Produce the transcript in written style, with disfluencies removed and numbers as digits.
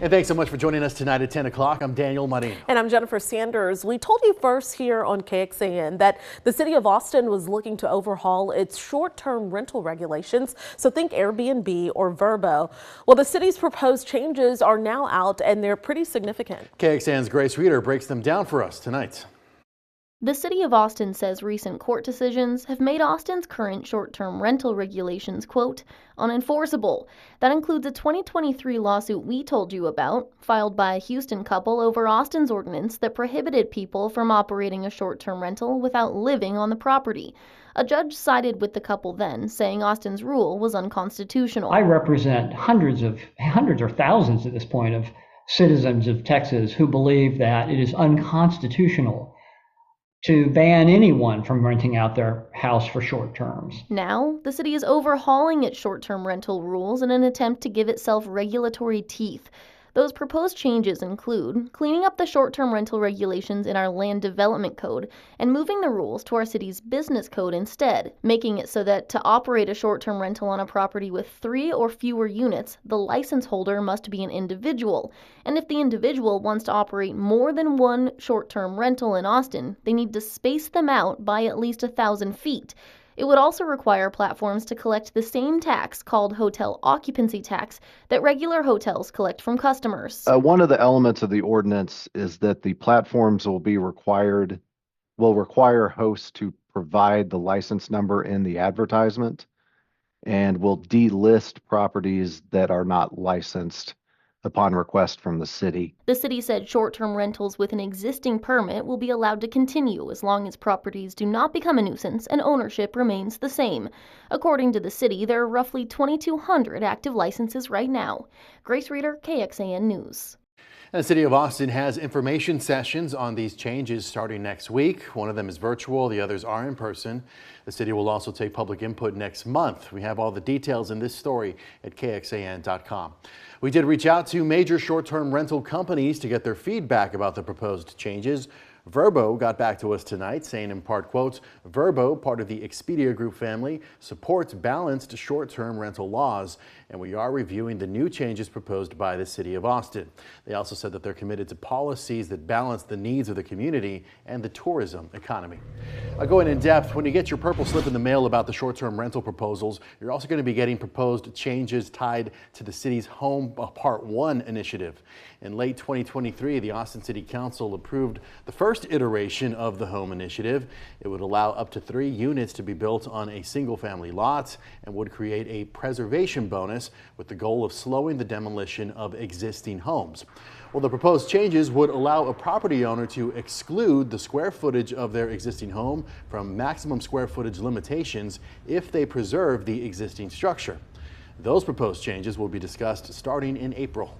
And thanks so much for joining us tonight at 10 o'clock. I'm Daniel Marino. And I'm Jennifer Sanders. We told you first here on KXAN that the city of Austin was looking to overhaul its short-term rental regulations. So think Airbnb or Vrbo. Well, the city's proposed changes are now out and they're pretty significant. KXAN's Grace Reeder breaks them down for us tonight. The city of Austin says recent court decisions have made Austin's current short-term rental regulations, quote, unenforceable. That includes a 2023 lawsuit we told you about, filed by a Houston couple over Austin's ordinance that prohibited people from operating a short-term rental without living on the property. A judge sided with the couple then, saying Austin's rule was unconstitutional. I represent hundreds or thousands at this point of citizens of Texas who believe that it is unconstitutional to ban anyone from renting out their house for short terms. Now, the city is overhauling its short-term rental rules in an attempt to give itself regulatory teeth. Those proposed changes include cleaning up the short-term rental regulations in our land development code and moving the rules to our city's business code instead, making it so that to operate a short-term rental on a property with 3 or fewer units, the license holder must be an individual. And if the individual wants to operate more than one short-term rental in Austin, they need to space them out by at least 1,000 feet. It would also require platforms to collect the same tax, called hotel occupancy tax, that regular hotels collect from customers. One of the elements of the ordinance is that the platforms will require hosts to provide the license number in the advertisement and will delist properties that are not licensed upon request from the city. The city said short-term rentals with an existing permit will be allowed to continue as long as properties do not become a nuisance and ownership remains the same. According to the city, there are roughly 2,200 active licenses right now. Grace Reeder, KXAN News. And the city of Austin has information sessions on these changes starting next week. One of them is virtual, the others are in person. The city will also take public input next month. We have all the details in this story at KXAN.com. We did reach out to major short-term rental companies to get their feedback about the proposed changes. Vrbo got back to us tonight saying in part, quote, Vrbo, part of the Expedia Group family, supports balanced short-term rental laws, and we are reviewing the new changes proposed by the city of Austin. They also said that they're committed to policies that balance the needs of the community and the tourism economy. Going in depth, when you get your purple slip in the mail about the short-term rental proposals, you're also going to be getting proposed changes tied to the city's Home Part 1 initiative. In late 2023, the Austin City Council approved the first iteration of the Home Initiative. It would allow up to 3 units to be built on a single-family lot and would create a preservation bonus with the goal of slowing the demolition of existing homes. Well, the proposed changes would allow a property owner to exclude the square footage of their existing home from maximum square footage limitations if they preserve the existing structure. Those proposed changes will be discussed starting in April.